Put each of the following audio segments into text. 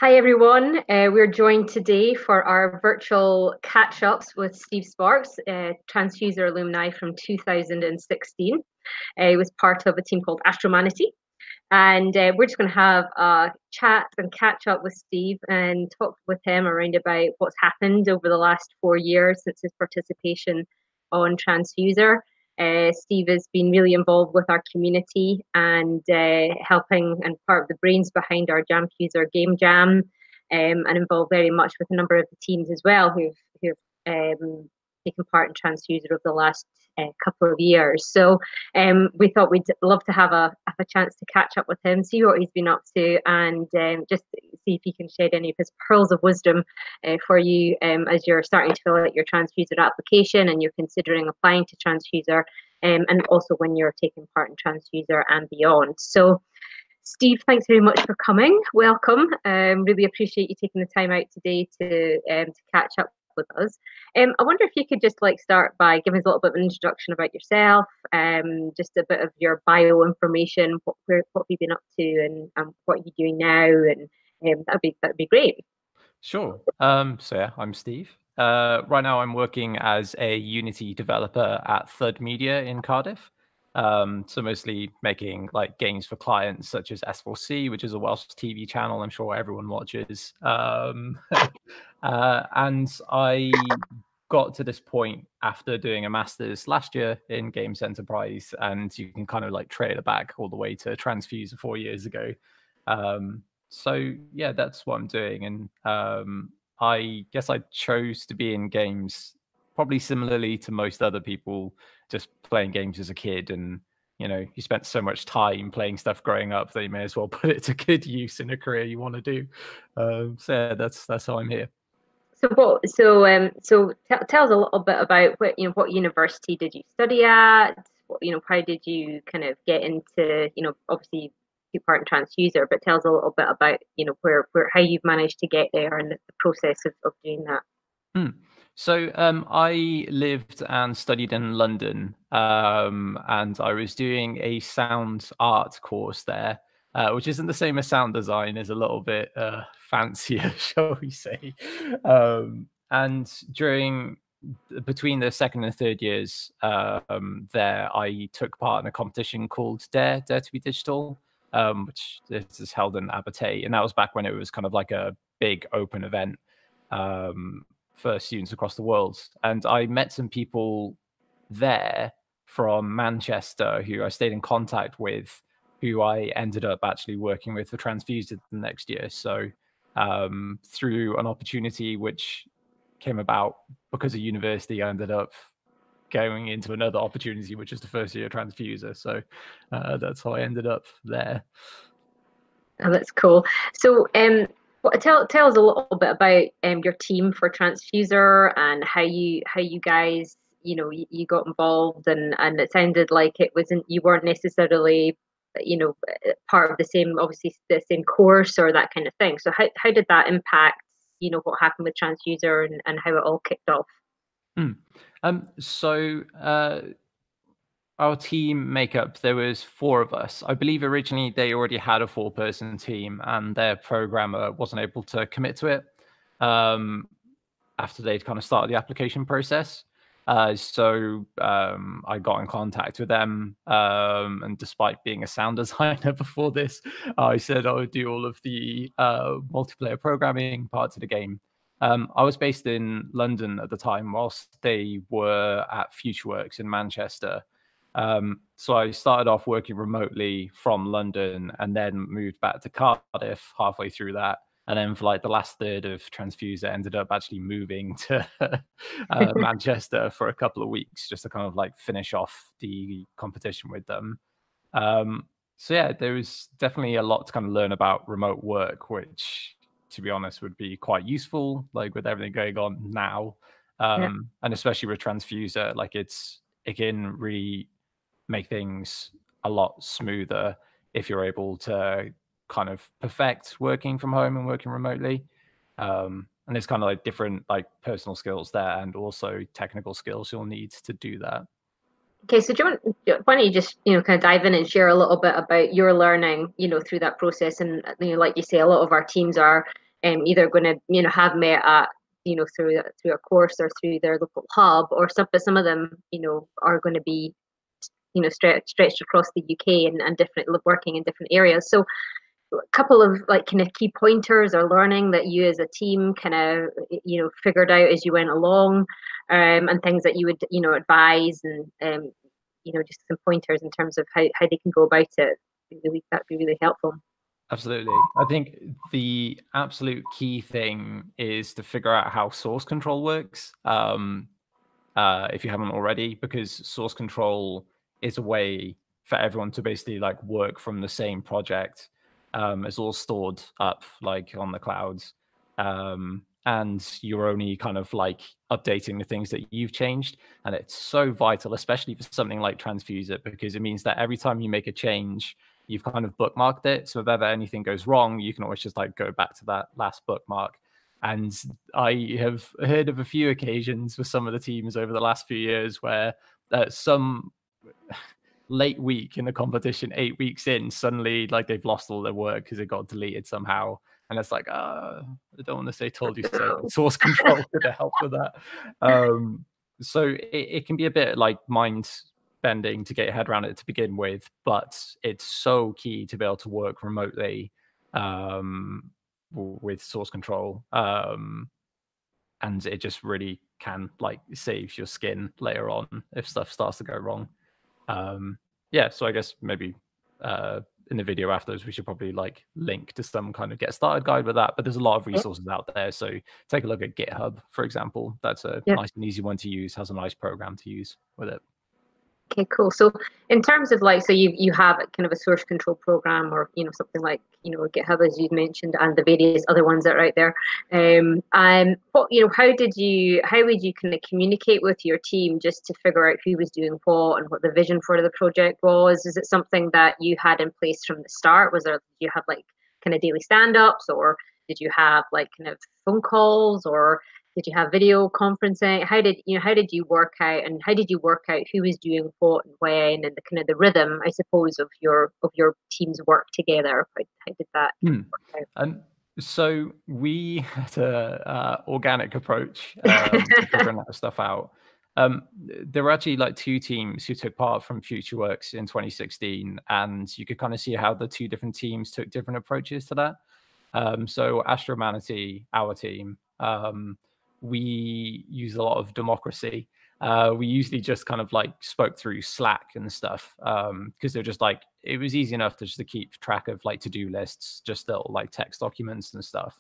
Hi everyone. We're joined today for our virtual catch-ups with Steve Sparks, TranzfuserAlumni from 2016. He was part of a team called Astromanity. And we're just going to have a chat and catch up with Steve and talk with him around about what's happened over the last 4 years since his participation on Tranzfuser. Steve has been really involved with our community and helping and part of the brains behind our Jamfuser game jam, and involved very much with a number of the teams as well who've taken part in Tranzfuser over the last couple of years. So we thought we'd love to have a chance to catch up with him, see what he's been up to, and just see if he can shed any of his pearls of wisdom for you as you're starting to fill out your Tranzfuser application and you're considering applying to Tranzfuser, and also when you're taking part in Tranzfuser and beyond. So Steve, thanks very much for coming. Welcome. Really appreciate you taking the time out today to catch up with us. I wonder if you could just start by giving us a little bit of an introduction about yourself, just a bit of your bio information, what have you been up to, and what are you doing now, and that'd be great. Sure. So yeah, I'm Steve. Right now I'm working as a Unity developer at Third Media in Cardiff. So mostly making games for clients such as S4C, which is a Welsh TV channel I'm sure everyone watches. And I got to this point after doing a master's last year in games enterprise, and you can kind of trail it back all the way to Tranzfuser 4 years ago. So yeah, that's what I'm doing. And I guess I chose to be in games probably similarly to most other people, just playing games as a kid. And you spent so much time playing stuff growing up that you may as well put it to good use in a career you want to do. So yeah, that's how I'm here. So tell us a little bit about what university did you study at? How did you kind of get into obviously take part in Tranzfuser, but tell us a little bit about where how you've managed to get there and the process of doing that. So I lived and studied in London, and I was doing a sound art course there, which isn't the same as sound design, is a little bit fancier, shall we say. And between the second and third years there, I took part in a competition called Dare to be Digital, which is held in Abertay. And that was back when it was kind of like a big open event for students across the world. And I met some people there from Manchester who I stayed in contact with, who I ended up actually working with for Tranzfuser the next year. So through an opportunity which came about because of university, I ended up going into another opportunity, which is the first year of Tranzfuser. So that's how I ended up there. Oh, that's cool. So tell us a little bit about your team for Tranzfuser and how you guys you got involved, and it sounded like you weren't necessarily part of the same, obviously the same course or that kind of thing. So how did that impact what happened with Tranzfuser and how it all kicked off? So our team makeup, there was 4 of us. I believe originally they already had a 4-person team, and their programmer wasn't able to commit to it after they'd kind of started the application process. So I got in contact with them, and despite being a sound designer before this, I said I would do all of the multiplayer programming parts of the game. I was based in London at the time, whilst they were at FutureWorks in Manchester. So I started off working remotely from London and then moved back to Cardiff halfway through that. And then for the last third of Tranzfuser, ended up actually moving to Manchester for a couple of weeks just to kind of finish off the competition with them. So yeah, there was definitely a lot to kind of learn about remote work, which, to be honest, would be quite useful, with everything going on now. And especially with Tranzfuser, it can really make things a lot smoother if you're able to kind of perfect working from home and working remotely. And there's kind of different personal skills there and also technical skills you'll need to do that. Okay, so why don't you just kind of dive in and share a little bit about your learning through that process? And like you say, a lot of our teams are either going to, you know, have met at, you know, through a course or through their local hub, or some of them, you know, are going to be, you know, stretched across the UK and different, working in different areas. So a couple of like kind of key pointers or learning that you as a team kind of, you know, figured out as you went along, and things that you would, you know, advise, and you know, just some pointers in terms of how they can go about it. Really, that'd be really helpful. Absolutely. I think the absolute key thing is to figure out how source control works, if you haven't already, because source control is a way for everyone to basically like work from the same project. It's all stored up like on the clouds. And you're only kind of like updating the things that you've changed. And it's so vital, especially for something like Tranzfuser, because it means that every time you make a change, you've kind of bookmarked it. So if ever anything goes wrong, you can always just like go back to that last bookmark. And I have heard of a few occasions with some of the teams over the last few years where some late week in the competition, 8 weeks in, suddenly like they've lost all their work because it got deleted somehow. And it's like, I don't want to say told you so, but source control could have helped with that. So it can be a bit like mind bending to get your head around it to begin with, but it's so key to be able to work remotely with source control. And it just really can like save your skin later on if stuff starts to go wrong. Yeah, so I guess maybe in the video afterwards, we should probably like link to some kind of get started guide with that. But there's a lot of resources out there. So take a look at GitHub, for example. That's a nice and easy one to use, has a nice program to use with it. Okay, cool. So in terms of like, so you have kind of a source control program, or, you know, something like, you know, GitHub, as you mentioned, and the various other ones that are out there. And what, you know, how would you kind of communicate with your team just to figure out who was doing what and what the vision for the project was? Is it something that you had in place from the start? Was there, did you have like kind of daily stand-ups, or did you have like kind of phone calls, or did you have video conferencing? How did you work out, and how did you work out who was doing what and when, and the kind of the rhythm, I suppose, of your team's work together? How did that work out? So we had a organic approach to figuring that stuff out. There were actually like two teams who took part from FutureWorks in 2016, and you could kind of see how the two different teams took different approaches to that. So Astromanity, our team, we use a lot of democracy. We usually just kind of like spoke through Slack and stuff, because they're just like, it was easy enough to just to keep track of like to-do lists, just little like text documents and stuff.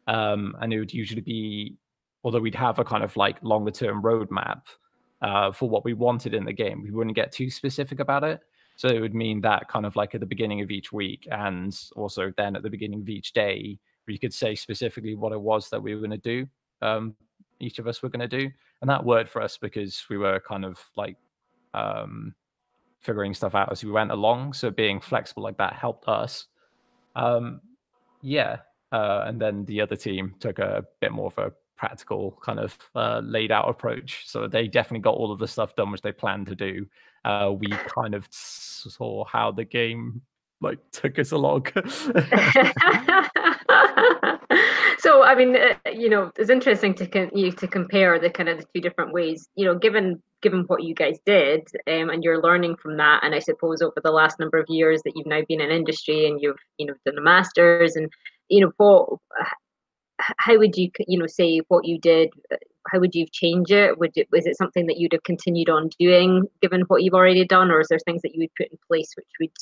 And it would usually be, although we'd have a kind of like longer term roadmap for what we wanted in the game, we wouldn't get too specific about it. So it would mean that kind of like at the beginning of each week, and also then at the beginning of each day, we could say specifically what it was that we were going to do. Each of us were going to do, and that worked for us because we were kind of like figuring stuff out as we went along. So being flexible like that helped us. And then the other team took a bit more of a practical kind of laid out approach. So they definitely got all of the stuff done which they planned to do. We kind of saw how the game like took us along. So I mean, you know, it's interesting to compare the kind of the two different ways. You know, given what you guys did, and you're learning from that, and I suppose over the last number of years that you've now been in industry and you've, you know, done a master's, and you know, how would you, you know, say what you did? How would you change it? Was it something that you'd have continued on doing given what you've already done, or is there things that you would put in place which would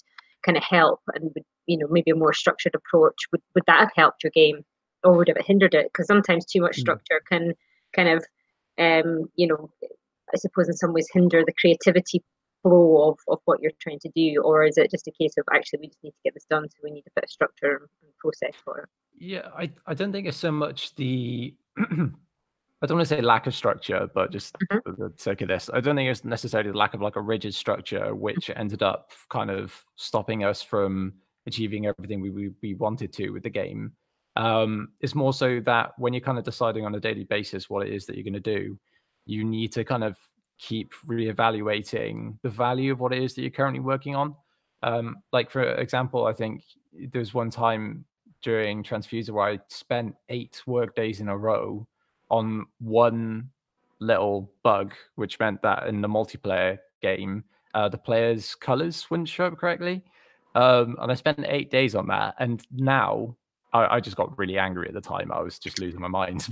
kind of help, and would, you know, maybe a more structured approach? Would that have helped your game, or would it have hindered it? Because sometimes too much structure can kind of, you know, I suppose in some ways hinder the creativity flow of what you're trying to do. Or is it just a case of actually we just need to get this done, so we need a bit of structure and process for it? Yeah, I don't think it's so much the I don't want to say lack of structure, but just for the sake of this, I don't think it's necessarily the lack of like a rigid structure, which ended up kind of stopping us from achieving everything we wanted to with the game. It's more so that when you're kind of deciding on a daily basis what it is that you're going to do, you need to kind of keep reevaluating the value of what it is that you're currently working on. Like for example, I think there's one time during Tranzfuser where I spent 8 work days in a row on one little bug, which meant that in the multiplayer game, the players' colors wouldn't show up correctly. And I spent 8 days on that. And now I just got really angry at the time. I was just losing my mind.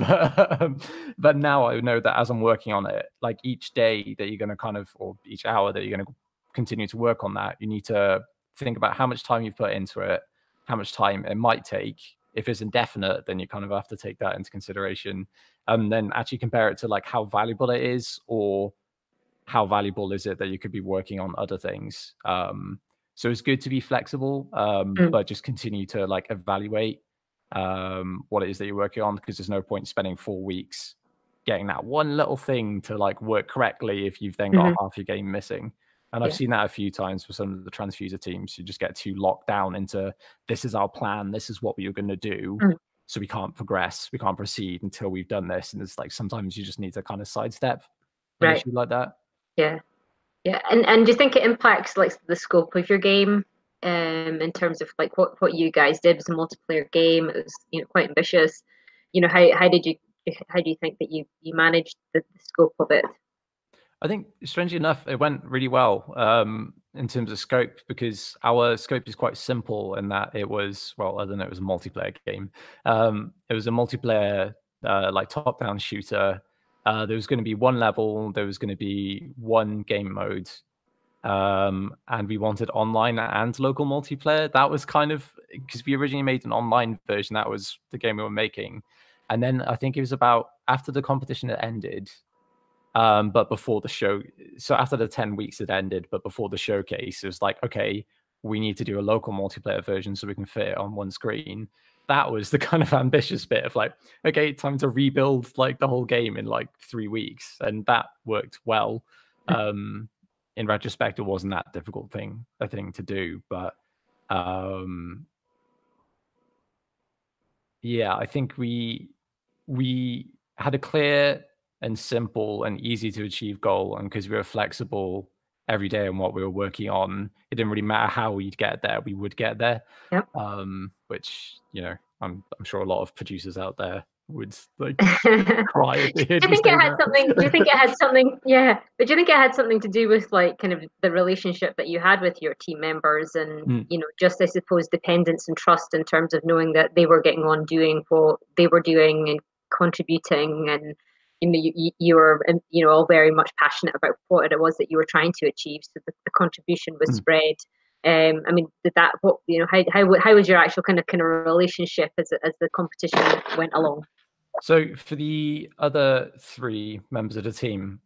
But now I know that as I'm working on it, like each day that you're going to kind of, or each hour that you're going to continue to work on that, you need to think about how much time you've put into it, how much time it might take. If it's indefinite, then you kind of have to take that into consideration. Then actually compare it to like how valuable it is, or how valuable is it that you could be working on other things. So it's good to be flexible, but just continue to like evaluate what it is that you're working on, because there's no point spending 4 weeks getting that one little thing to like work correctly if you've then got half your game missing. And I've seen that a few times for some of the Tranzfuser teams. You just get too locked down into, this is our plan, this is what we are going to do. So we can't progress, we can't proceed until we've done this. And it's like, sometimes you just need to kind of sidestep an issue like that. Yeah. And do you think it impacts like the scope of your game, in terms of like what you guys did? It was a multiplayer game. It was, you know, quite ambitious. You know, how do you think that you managed the scope of it? I think, strangely enough, it went really well in terms of scope, because our scope is quite simple in that it was, well, other than it was a multiplayer game, it was a multiplayer like top-down shooter. There was going to be one level, there was going to be one game mode, and we wanted online and local multiplayer. That was kind of, because we originally made an online version, that was the game we were making. And then I think it was about after the competition had ended, but before the show, so after the 10 weeks had ended, but before the showcase, it was like, okay, we need to do a local multiplayer version so we can fit it on one screen. That was the kind of ambitious bit of like, okay, time to rebuild like the whole game in like 3 weeks. And that worked well. In retrospect, it wasn't that difficult thing to do, but yeah, I think we had a clear and simple and easy to achieve goal, and because we were flexible every day on what we were working on, it didn't really matter how we'd get there, we would get there. Which, you know, I'm sure a lot of producers out there would like cry if they heard me say that. Do you think it had something? Yeah, but do you think it had something to do with like kind of the relationship that you had with your team members, and you know, just I suppose dependence and trust in terms of knowing that they were getting on doing what they were doing and contributing, and you know, you were, you know, all very much passionate about what it was that you were trying to achieve, so the contribution was spread. I mean, did that, what, you know, how was your actual kind of relationship as the competition went along? So for the other 3 members of the team,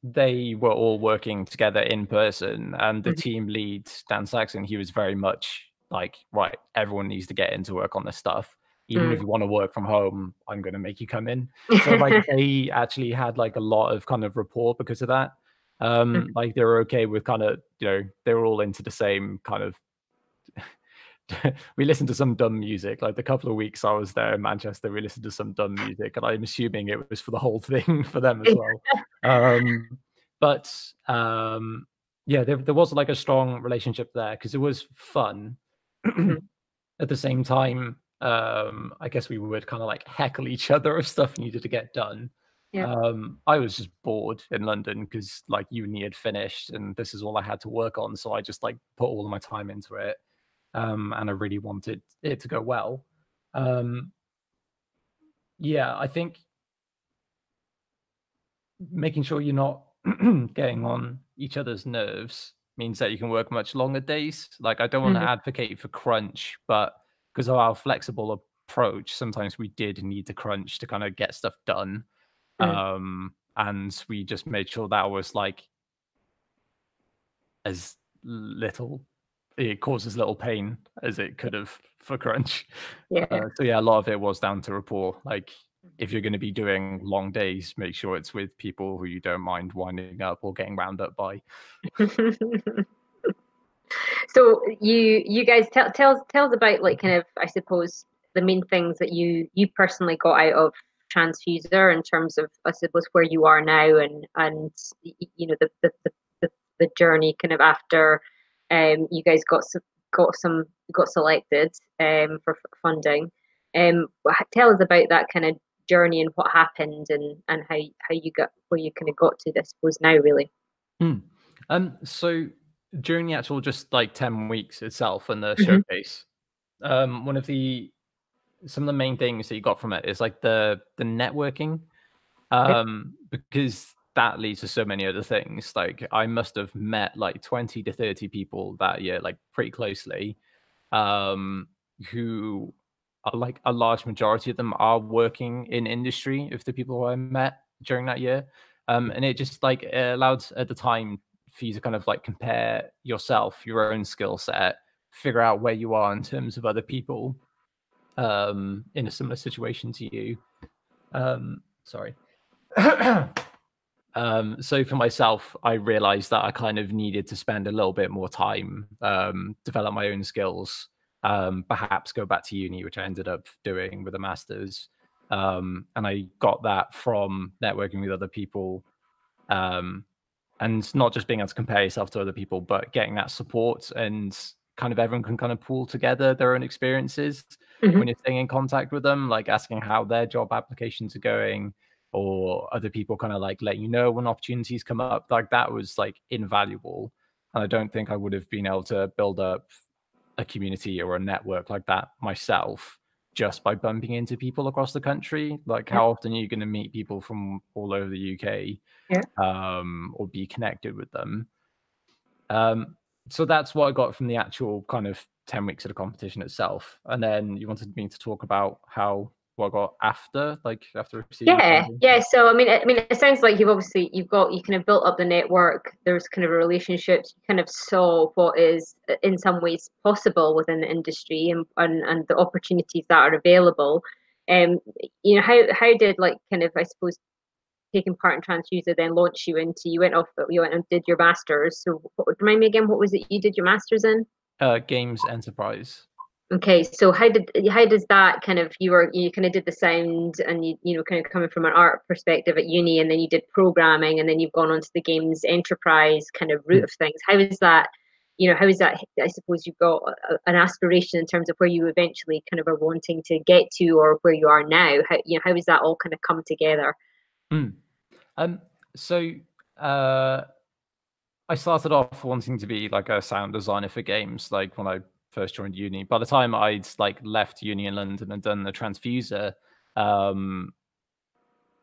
they were all working together in person, and the team lead, Dan Saxon, he was very much like, right, everyone needs to get into work on this stuff. Even if you want to work from home, I'm going to make you come in. So like they actually had like a lot of kind of rapport because of that. Like they were okay with kind of, you know, they were all into the same kind of we listened to some dumb music. Like the couple of weeks I was there in Manchester, we listened to some dumb music, and I'm assuming it was for the whole thing for them as well. Yeah, there was like a strong relationship there because it was fun. At the same time, I guess we would kind of like heckle each other if stuff needed to get done. I was just bored in London because like uni had finished and this is all I had to work on, so I just like put all of my time into it, and I really wanted it to go well. Yeah, I think making sure you're not getting on each other's nerves means that you can work much longer days. Like I don't want to advocate for crunch, but because of our flexible approach, sometimes we did need to crunch to kind of get stuff done. And we just made sure that was like as little, it caused as little pain as it could have for crunch. So yeah, a lot of it was down to rapport. Like if you're going to be doing long days, make sure it's with people who you don't mind winding up or getting wound up by. So you guys tell us about like kind of, I suppose, the main things that you personally got out of Tranzfuser in terms of, I suppose, where you are now, and you know the journey kind of after you guys got got selected for funding. Tell us about that kind of journey and what happened and how you got where you kind of got to this was now really. So during the actual just like 10 weeks itself and the Mm-hmm. showcase, some of the main things that you got from it is like the networking, because that leads to so many other things. Like I must have met like 20 to 30 people that year, like pretty closely, who are like a large majority of them are working in industry of the people who I met during that year. And it just like it allowed at the time for you to kind of like compare yourself, your own skill set, figure out where you are in terms of other people in a similar situation to you. Sorry. So for myself, I realized that I kind of needed to spend a little bit more time, develop my own skills, perhaps go back to uni, which I ended up doing with a master's. And I got that from networking with other people, and not just being able to compare yourself to other people, but getting that support, and kind of everyone can kind of pool together their own experiences when you're staying in contact with them, like asking how their job applications are going, or other people kind of like let you know when opportunities come up. Like that was like invaluable. And I don't think I would have been able to build up a community or a network like that myself just by bumping into people across the country. Like how often are you going to meet people from all over the UK, or be connected with them? So that's what I got from the actual kind of 10 weeks of the competition itself. And then you wanted me to talk about what I got after, like after receiving funding. Yeah. So I mean, it sounds like you kind of built up the network. There's kind of relationships. You kind of saw what is in some ways possible within the industry and the opportunities that are available. You know, how did like kind of I suppose taking part in Tranzfuser then launch you into you went and did your masters. So remind me again, what was it you did your masters in? Games enterprise. Okay, so how does that kind of you kind of did the sound and you know kind of coming from an art perspective at uni and then you did programming and then you've gone on to the games enterprise kind of route of things. How is that, you know, how is that I suppose you've got an aspiration in terms of where you eventually kind of are wanting to get to or where you are now. How is that all kind of come together? So I started off wanting to be like a sound designer for games, like when I first joined uni. By the time I'd like left uni in London and done the Tranzfuser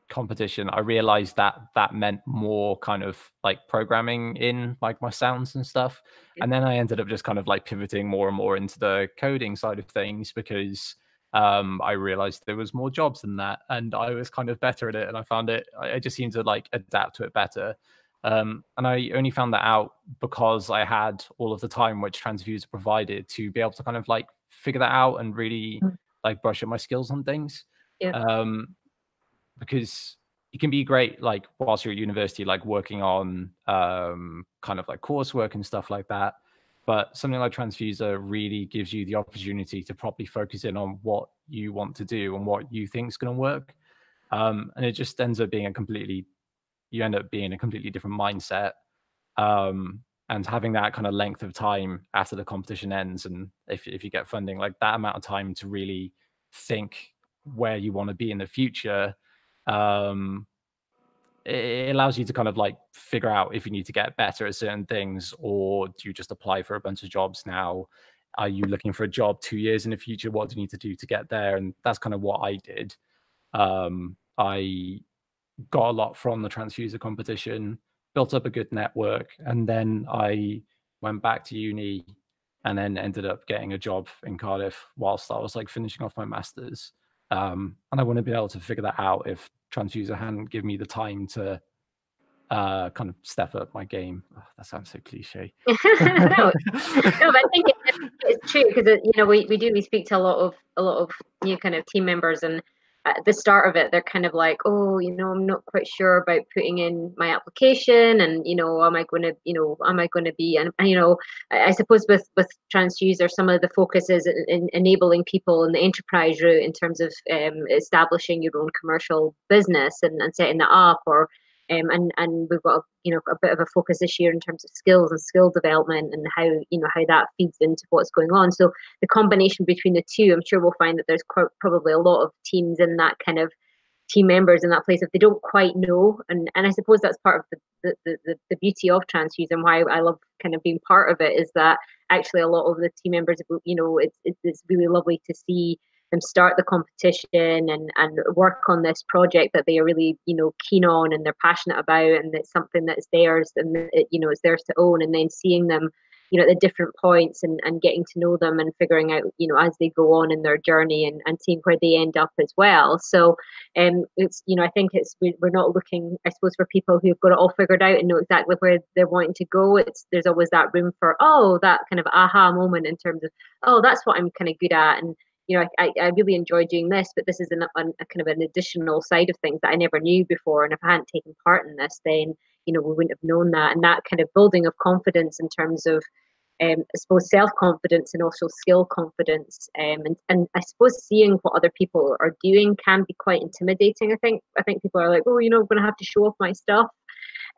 competition, I realized that that meant more kind of like programming in like my sounds and stuff. And then I ended up just kind of like pivoting more and more into the coding side of things because I realized there was more jobs than that, and I was kind of better at it, and I found I just seemed to like adapt to it better. And I only found that out because I had all of the time which Tranzfuser provided to be able to kind of like figure that out and really like brush up my skills on things. Because it can be great, like whilst you're at university, like working on kind of like coursework and stuff like that. But something like Tranzfuser really gives you the opportunity to properly focus in on what you want to do and what you think is going to work. And it just ends up being you end up being a completely different mindset. And having that kind of length of time after the competition ends, and if you get funding, like that amount of time to really think where you want to be in the future, it allows you to kind of like figure out if you need to get better at certain things, or do you just apply for a bunch of jobs now? Are you looking for a job 2 years in the future? What do you need to do to get there? And that's kind of what I did. I got a lot from the Tranzfuser competition, built up a good network, and then I went back to uni and then ended up getting a job in Cardiff whilst I was like finishing off my masters. And I wouldn't have been able to figure that out if Tranzfuser hadn't given me the time to kind of step up my game. Oh, that sounds so cliche. No, but I think it's true because you know we speak to a lot of new kind of team members, and at the start of it they're kind of like, oh, you know, I'm not quite sure about putting in my application, and you know, am I going to be, and you know, I suppose with Tranzfuser some of the focus is in enabling people in the enterprise route in terms of establishing your own commercial business and setting that up, or And we've got a bit of a focus this year in terms of skills and skill development and how that feeds into what's going on. So the combination between the two, I'm sure we'll find that there's probably a lot of teams in that kind of team members in that place if they don't quite know, and I suppose that's part of the beauty of Tranzfuser and why I love kind of being part of it, is that actually a lot of the team members, it's really lovely to see them start the competition and work on this project that they are really keen on and they're passionate about, and it's something that's theirs, and it's theirs to own, and then seeing them at the different points and getting to know them and figuring out as they go on in their journey and seeing where they end up as well. So it's I think we're not looking, I suppose, for people who've got it all figured out and know exactly where they're wanting to go. There's always that room for that kind of aha moment in terms of that's what I'm kind of good at, and I really enjoy doing this, but this is a kind of an additional side of things that I never knew before, and if I hadn't taken part in this, then we wouldn't have known that. And that kind of building of confidence in terms of I suppose self-confidence and also skill confidence, and I suppose seeing what other people are doing can be quite intimidating. I think people are like, I'm going to have to show off my stuff,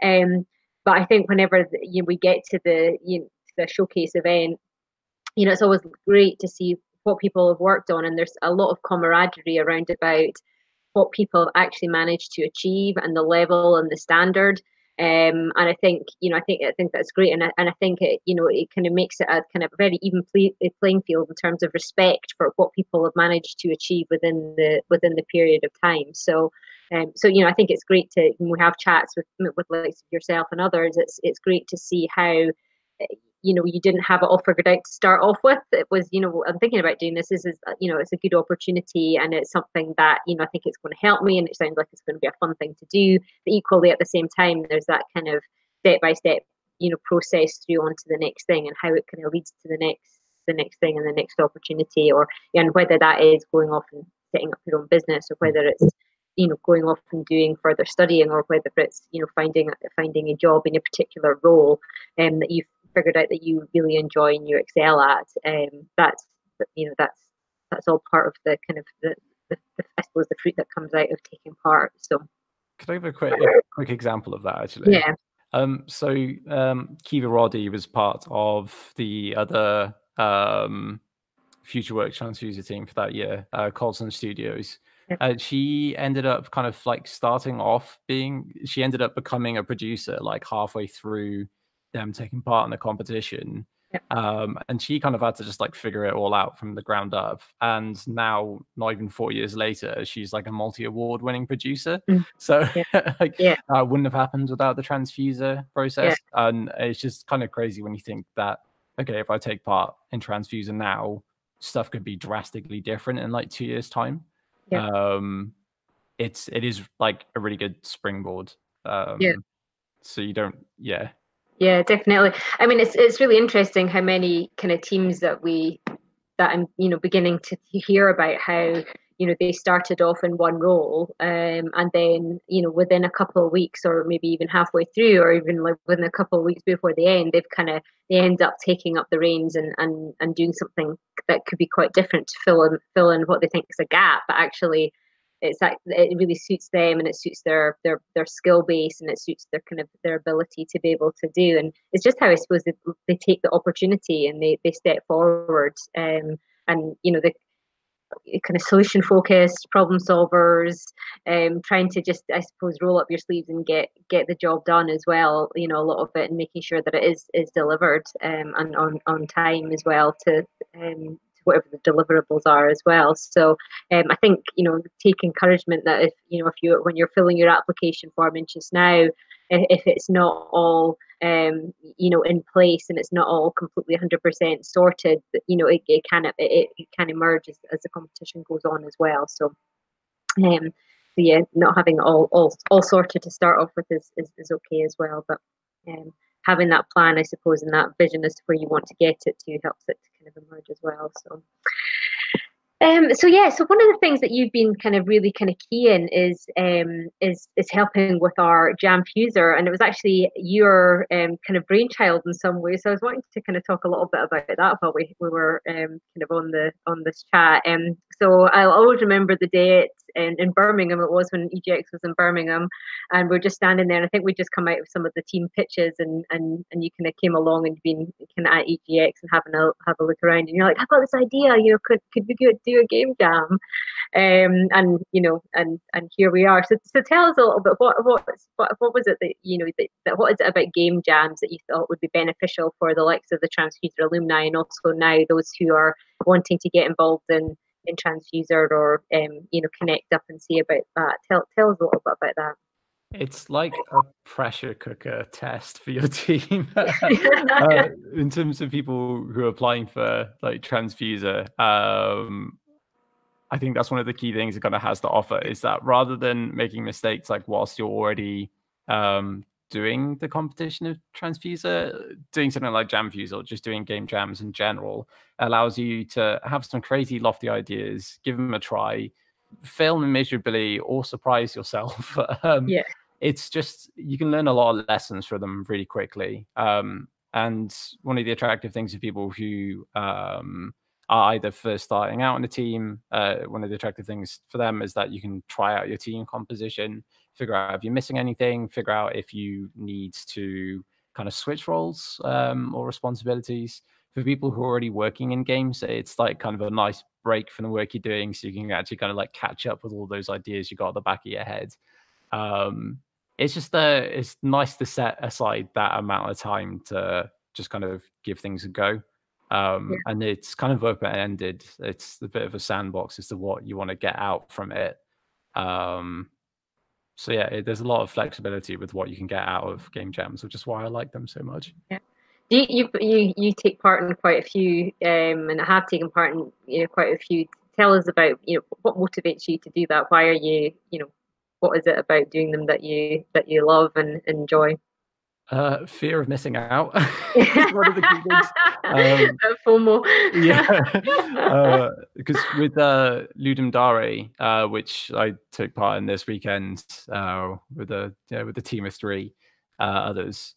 but I think whenever we get to the showcase event, it's always great to see what people have worked on, and there's a lot of camaraderie around about what people have actually managed to achieve and the level and the standard. And I think I think that's great, and I think it it kind of makes it a kind of very even playing field in terms of respect for what people have managed to achieve within the period of time. So I think it's great to, when we have chats with like yourself and others, it's great to see how you didn't have it all figured out to start off with. It was, I'm thinking about doing this. This is, it's a good opportunity, and it's something that, I think it's going to help me, and it sounds like it's going to be a fun thing to do. But equally, at the same time, there's that kind of step-by-step, process through onto the next thing, and how it kind of leads to the next thing and the next opportunity, and whether that is going off and setting up your own business, or whether it's going off and doing further studying, or whether it's finding a job in a particular role that you've figured out that you really enjoy and you excel at. That's all part of the kind of the I suppose the fruit that comes out of taking part. So could I have a quick example of that, actually? Yeah. Kiva Roddy was part of the other Future Work Tranzfuser team for that year, Colson Studios. She ended up kind of like she ended up becoming a producer like halfway through them taking part in the competition. And she kind of had to just like figure it all out from the ground up. And now, not even 4 years later, she's like a multi-award winning producer. So that wouldn't have happened without the Tranzfuser process. And it's just kind of crazy when you think that, okay, if I take part in Tranzfuser now, stuff could be drastically different in like 2 years' time. It is like a really good springboard. So you don't, Yeah, definitely. I mean, it's really interesting how many kind of teams that I'm beginning to hear about how they started off in one role, and then within a couple of weeks, or maybe even halfway through, or even like within a couple of weeks before the end, they end up taking up the reins and doing something that could be quite different to fill in what they think is a gap, but actually it really suits them, and it suits their skill base, and it suits their ability to be able to do. And it's just how I suppose they take the opportunity and they step forward, and the kind of solution focused problem solvers, trying to just, I suppose, roll up your sleeves and get the job done as well, a lot of it, and making sure that it is delivered and on time as well, to whatever the deliverables are as well. So I think take encouragement that if when you're filling your application form in just now, if it's not all in place and it's not all completely 100% sorted, it can emerge as the competition goes on as well. So not having it all sorted to start off with is okay as well, but having that plan, I suppose, and that vision as to where you want to get it to helps it to kind of emerge as well. So so one of the things that you've been kind of really kind of key in is helping with our Jamfuser, and it was actually your kind of brainchild in some ways. So I was wanting to kind of talk a little bit about that while we were kind of on this chat. So I'll always remember the day. in Birmingham. It was when EGX was in Birmingham, and we're just standing there. And I think we just come out of some of the team pitches, and you kind of came along and been kind of at EGX and have a look around, and you're like, I've got this idea. Could we do a game jam? And here we are. So tell us a little bit what was it that what is it about game jams that you thought would be beneficial for the likes of the Tranzfuser alumni, and also now those who are wanting to get involved in Tranzfuser or connect up and see about that. Tell us a little bit about that. It's like a pressure cooker test for your team in terms of people who are applying for like Tranzfuser. I think that's one of the key things it kind of has to offer, is that rather than making mistakes like whilst you're already doing the competition of Tranzfuser, doing something like Jamfuser or just doing game jams in general allows you to have some crazy lofty ideas, give them a try, fail miserably or surprise yourself. It's just, you can learn a lot of lessons from them really quickly. And one of the attractive things of people who are either first starting out on the team, one of the attractive things for them is that you can try out your team composition, figure out if you're missing anything, figure out if you need to kind of switch roles or responsibilities. For people who are already working in games, it's like kind of a nice break from the work you're doing, so you can actually kind of like catch up with all those ideas you got at the back of your head. It's just it's nice to set aside that amount of time to just kind of give things a go. And it's kind of open-ended. It's a bit of a sandbox as to what you want to get out from it. So yeah, there's a lot of flexibility with what you can get out of game jams, which is why I like them so much. Yeah. You take part in quite a few, and I have taken part in quite a few. Tell us about what motivates you to do that. Why are you what is it about doing them that you love and enjoy? Fear of missing out. One of the key things. FOMO. Yeah. Because with Ludum Dare, which I took part in this weekend with a team of 3 others,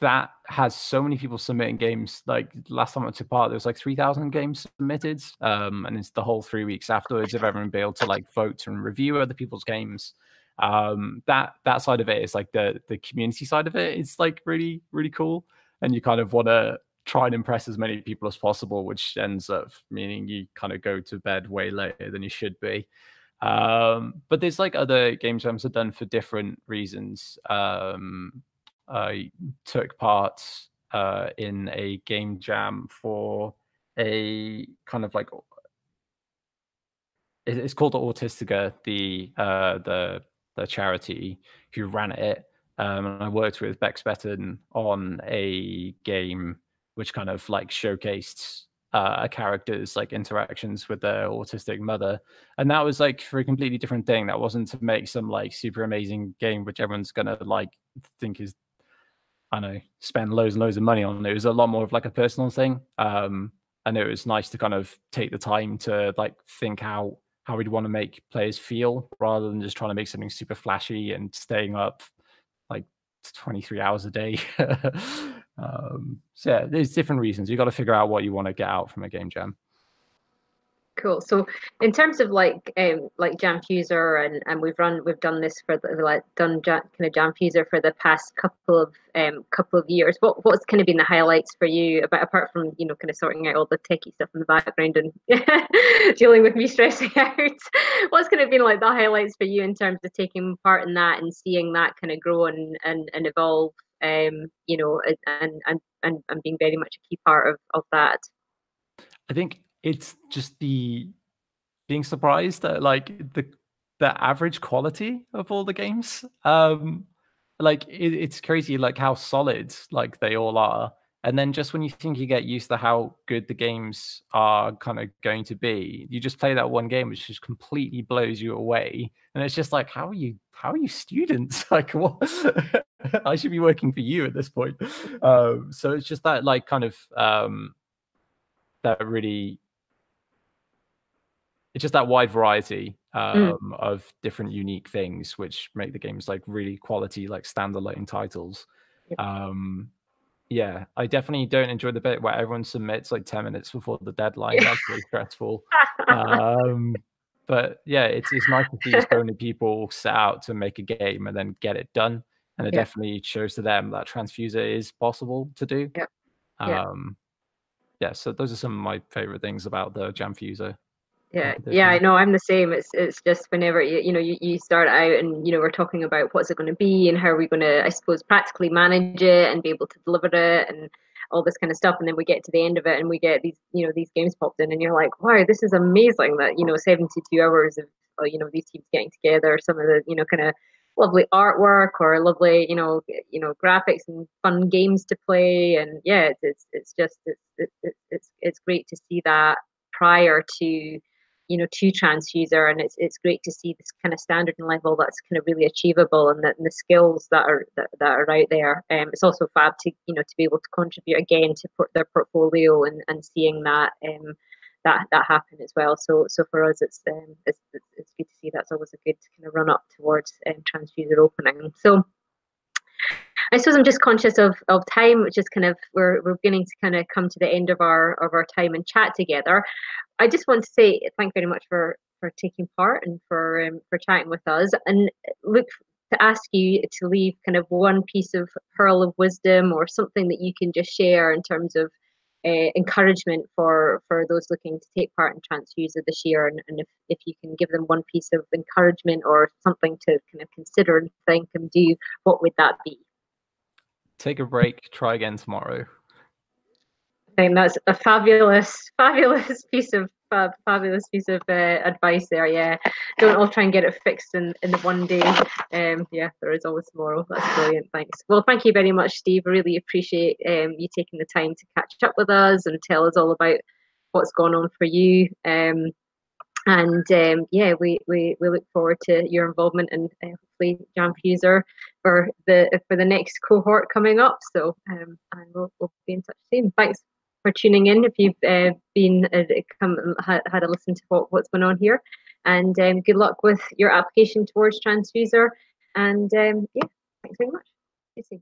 that has so many people submitting games. Like last time I took part, there was like 3,000 games submitted, and it's the whole 3 weeks afterwards of everyone being able to like vote and review other people's games. That side of it is like the community side of it. It's like really, really cool, and you kind of want to try and impress as many people as possible, which ends up meaning you kind of go to bed way later than you should be. But there's like other game jams are done for different reasons. I took part in a game jam for a kind of like, it's called Autistica, the charity who ran it. And I worked with Bex Betten on a game which kind of like showcased a character's like interactions with their autistic mother, and that was like for a completely different thing. That wasn't to make some like super amazing game which everyone's gonna like think is, I don't know, spend loads and loads of money on. It was a lot more of like a personal thing, and it was nice to kind of take the time to like think how we'd want to make players feel, rather than just trying to make something super flashy and staying up like 23 hours a day. So yeah, there's different reasons. You got to figure out what you want to get out from a game jam. Cool. So in terms of like Jamfuser, and we've done this for kind of Jamfuser for the past couple of years. What's kind of been the highlights for you, apart from kind of sorting out all the techie stuff in the background and dealing with me stressing out? What's kind of been like the highlights for you in terms of taking part in that and seeing that kind of grow and evolve, and being very much a key part of that? I think it's just being surprised at like the average quality of all the games. Like it's crazy like how solid like they all are, and then just when you think you get used to how good the games are kind of going to be, you just play that one game which just completely blows you away, and it's just like, how are you students? Like, what? I should be working for you at this point. So it's just that like kind of that really, it's just that wide variety of different unique things which make the games like really quality, like standalone titles. Yeah, I definitely don't enjoy the bit where everyone submits like 10 minutes before the deadline. That's really stressful. But yeah, it's nice to see so many people set out to make a game and then get it done. And it definitely shows to them that Tranzfuser is possible to do. Yeah, so those are some of my favorite things about the Jamfuser competition. Yeah, I know, I'm the same. It's just whenever you start out and we're talking about what's it going to be and how are we going to, I suppose, practically manage it and be able to deliver it and all this kind of stuff, and then we get to the end of it and we get these these games popped in and you're like, wow, this is amazing that 72 hours of these teams getting together, some of the kind of lovely artwork or lovely graphics and fun games to play, and yeah, it's just it's great to see that prior to to Tranzfuser, and it's great to see this kind of standard and level that's kind of really achievable, and that and the skills that are out there. It's also fab to to be able to contribute again to their portfolio and seeing that that happen as well. So for us, it's good to see. That's always a good kind of run up towards Tranzfuser opening. So I suppose I'm just conscious of time, which is kind of we're beginning to kind of come to the end of our time and chat together. I just want to say thank you very much for taking part and for chatting with us, and look to ask you to leave kind of one piece of pearl of wisdom or something that you can just share in terms of encouragement for those looking to take part in Tranzfuser this year, and if you can give them one piece of encouragement or something to kind of consider and think and do, what would that be? Take a break, try again tomorrow. I think that's a fabulous piece of advice there. Yeah, don't all try and get it fixed in the one day. Yeah, there is always tomorrow. That's brilliant. Thanks. Well, thank you very much, Steve. I really appreciate you taking the time to catch up with us and tell us all about what's going on for you. Yeah, we look forward to your involvement and hopefully Jamfuser for the next cohort coming up. So and we'll be in touch soon. Thanks for tuning in. If you've had a listen to what's going on here, and good luck with your application towards Tranzfuser. And yeah, thanks very much. See you soon.